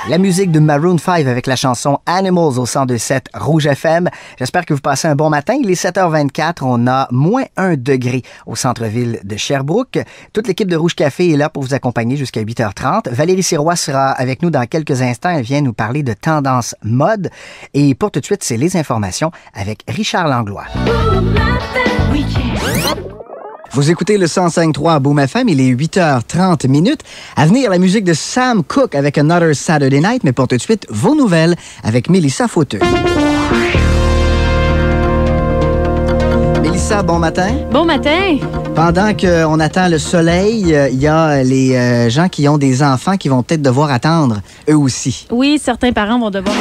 La musique de Maroon 5 avec la chanson Animals au 102.7 Rouge FM. J'espère que vous passez un bon matin. Il est 7h24. On a moins 1 degré au centre-ville de Sherbrooke. Toute l'équipe de Rouge Café est là pour vous accompagner jusqu'à 8h30. Valérie Sirois sera avec nous dans quelques instants. Elle vient nous parler de tendance mode. Et pour tout de suite, c'est les informations avec Richard Langlois. Vous écoutez le 105.3 à Boom FM, il est 8h30. À venir, la musique de Sam Cooke avec Another Saturday Night, mais pour tout de suite, vos nouvelles avec Mélissa Fauteux. Mélissa, bon matin. Bon matin. Pendant qu'on attend le soleil, il y a les gens qui ont des enfants qui vont peut-être devoir attendre, eux aussi. Oui, certains parents vont devoir...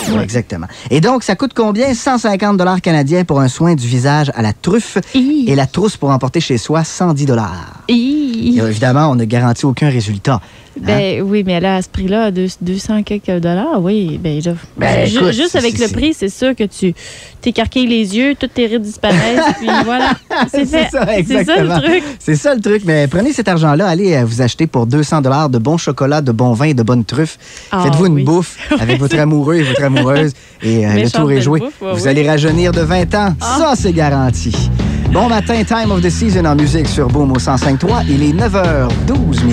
Oui, exactement. Et donc, ça coûte combien? 150 $ canadiens pour un soin du visage à la truffe et la trousse pour emporter chez soi 110 $. Et évidemment, on ne garantit aucun résultat. Ben oui, mais là, à ce prix-là, 200 quelques dollars, oui. Écoute, juste avec le prix, c'est sûr que tu t'écarquilles les yeux, toutes tes rides disparaissent, puis voilà. C'est fait. Ça, exactement. C'est ça le truc. C'est ça le truc. Mais prenez cet argent-là, allez vous acheter pour 200 $ de bon chocolat, de bon vin et de bonnes truffes. Faites-vous une bouffe avec votre amoureux et votre amoureuse et le tour est joué. Vous allez rajeunir de 20 ans. Ça, c'est garanti. Bon matin, Time of the Season en musique sur Boom au 105.3. Il est 9h12.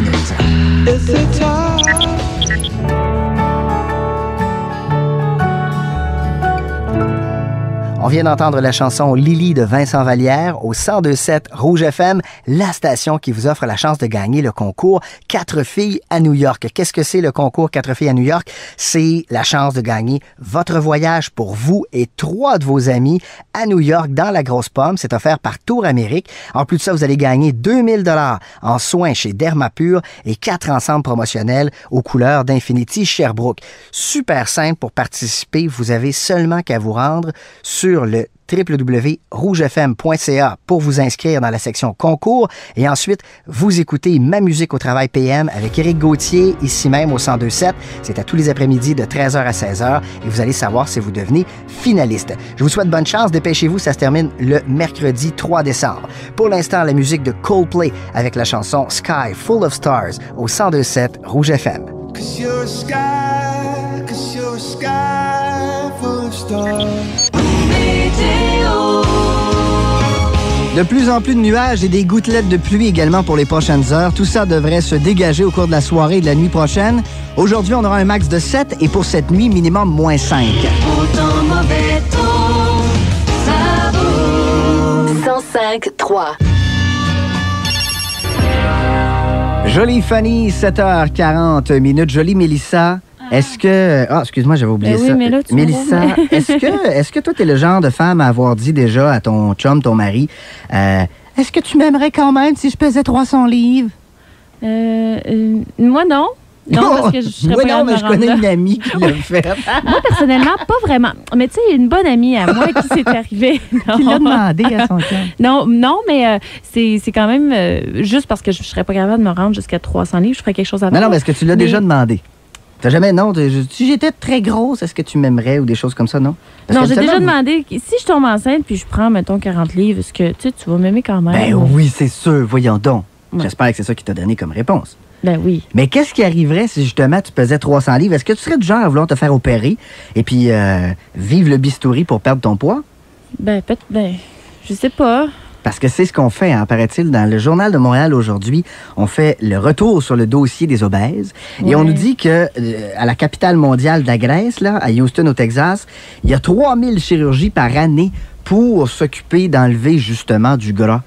On vient d'entendre la chanson Lily de Vincent Vallière au 102.7 Rouge FM, la station qui vous offre la chance de gagner le concours 4 filles à New York. Qu'est-ce que c'est le concours 4 filles à New York? C'est la chance de gagner votre voyage pour vous et 3 de vos amis à New York dans la Grosse Pomme. C'est offert par Tour Amérique. En plus de ça, vous allez gagner 2000 $ en soins chez Dermapur et 4 ensembles promotionnels aux couleurs d'Infinity Sherbrooke. Super simple pour participer. Vous avez seulement qu'à vous rendre sur le www.rougefm.ca pour vous inscrire dans la section concours et ensuite vous écoutez Ma musique au travail PM avec Éric Gauthier ici même au 102.7. C'est à tous les après-midi de 13h à 16h et vous allez savoir si vous devenez finaliste. Je vous souhaite bonne chance, dépêchez-vous, ça se termine le mercredi 3 décembre. Pour l'instant, la musique de Coldplay avec la chanson Sky Full of Stars au 102.7 Rouge FM. 'Cause you're a sky full of stars. De plus en plus de nuages et des gouttelettes de pluie également pour les prochaines heures. Tout ça devrait se dégager au cours de la soirée et de la nuit prochaine. Aujourd'hui, on aura un max de 7 et pour cette nuit, minimum moins 5. Autant mauvais temps, ça vaut 105.3. Jolie Fanny, 7h40. Jolie Mélissa. Est-ce que... Ah, excuse-moi, j'avais oublié ça. Mais là, Mélissa, est-ce que toi, t'es le genre de femme à avoir dit déjà à ton chum, ton mari, est-ce que tu m'aimerais quand même si je pesais 300 livres? Moi, non. Non, parce que je serais pas non, mais je connais une amie qui l'a fait. Moi, personnellement, pas vraiment. Mais tu sais, une bonne amie à moi qui s'est arrivée. Qui l'a demandé à son chum. Non, mais c'est quand même juste parce que je serais pas capable de me rendre jusqu'à 300 livres, je ferais quelque chose avant. Non, mais est-ce que tu l'as déjà demandé? T'as jamais, non? Si j'étais très grosse, est-ce que tu m'aimerais ou des choses comme ça, non? Non, j'ai déjà demandé, si je tombe enceinte puis je prends, mettons, 40 livres, est-ce que tu vas m'aimer quand même? Ben oui, c'est sûr, voyons donc. Ouais. J'espère que c'est ça qu'il t'a donné comme réponse. Ben oui. Mais qu'est-ce qui arriverait si justement tu pesais 300 livres? Est-ce que tu serais du genre à vouloir te faire opérer et puis vivre le bistouri pour perdre ton poids? Ben, je sais pas. Parce que c'est ce qu'on fait, hein, paraît-il, dans le Journal de Montréal aujourd'hui. On fait le retour sur le dossier des obèses. Ouais. Et on nous dit que à la capitale mondiale de la Grèce, là, à Houston, au Texas, il y a 3000 chirurgies par année pour s'occuper d'enlever justement du gras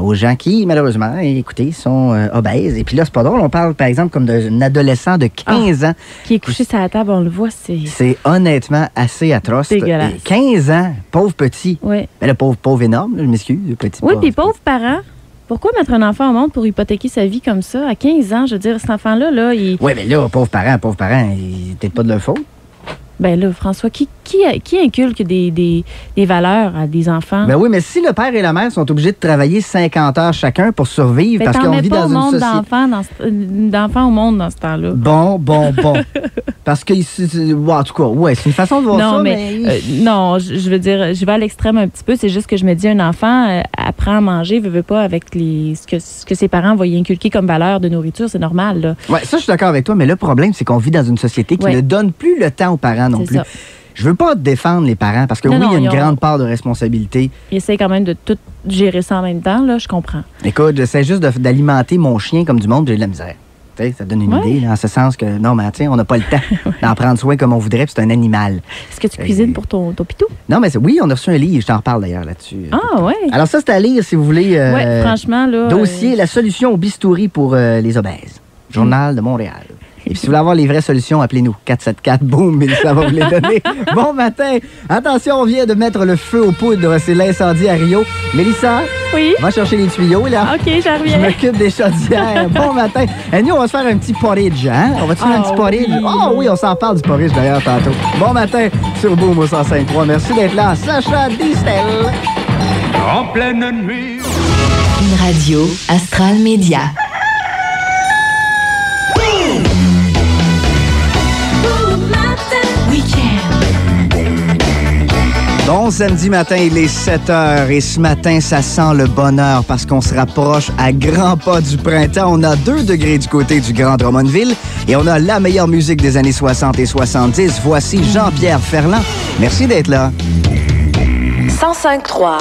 aux gens qui, malheureusement, écoutez, sont obèses. Et puis là, c'est pas drôle. On parle, par exemple, comme d'un adolescent de 15 ans. Qui est couché sur la table, on le voit, c'est honnêtement assez atroce. Dégueulasse. 15 ans, pauvre petit. Oui. Ben là, pauvre énorme, là, je m'excuse. Petit, oui, puis pauvre parent. Pourquoi mettre un enfant au monde pour hypothéquer sa vie comme ça? À 15 ans, je veux dire, cet enfant-là, il... Oui, mais là, pauvre parent, il peut-être pas de leur faute. Ben là, François, qui qui inculque des valeurs à des enfants? Ben oui, mais si le père et la mère sont obligés de travailler 50 heures chacun pour survivre, parce qu'on vit dans une société... d'enfants au monde dans ce temps-là. Bon. Parce que, en tout cas, ouais, c'est une façon de voir ça, mais... non, je veux dire, je vais à l'extrême un petit peu. C'est juste que je me dis, un enfant apprend à manger, veut pas, avec ce que ses parents vont y inculquer comme valeur de nourriture, c'est normal, là. Ouais, ça, je suis d'accord avec toi, mais le problème, c'est qu'on vit dans une société qui ne donne plus le temps aux parents non plus. Ça. Je veux pas défendre les parents, parce que il y a une grande part de responsabilité. Ils essaient quand même de tout gérer ça en même temps, là, je comprends. Écoute, j'essaie juste d'alimenter mon chien comme du monde, j'ai de la misère. Ça donne une idée, là, en ce sens que, non, mais tiens, on n'a pas le temps d'en prendre soin comme on voudrait, puis c'est un animal. Est-ce que tu cuisines pour ton pitou? Non, mais oui, on a reçu un livre, je t'en reparle d'ailleurs là-dessus. Ah, ouais. Alors ça, c'est à lire si vous voulez. Oui, franchement, là. Dossier, la solution au bistouri pour les obèses. Journal de Montréal. Et puis, si vous voulez avoir les vraies solutions, appelez-nous. 474, boum, Mélissa va vous les donner. Bon matin. Attention, on vient de mettre le feu aux poudres. C'est l'incendie à Rio. Mélissa? Oui? Va chercher les tuyaux, là. OK, j'en reviens. Je m'occupe des chaudières. Bon matin. Et nous, on va se faire un petit porridge, hein? On va te faire un petit porridge? Oui. Oh oui, on s'en parle du porridge, d'ailleurs, tantôt. Bon matin sur Boom au 105.3. Merci d'être là. Sacha Distel. En pleine nuit. Une radio Astral Média. Bon samedi matin, il est 7h et ce matin, ça sent le bonheur parce qu'on se rapproche à grands pas du printemps. On a 2 degrés du côté du Grand Drummondville et on a la meilleure musique des années 60 et 70. Voici Jean-Pierre Ferland. Merci d'être là. 105.3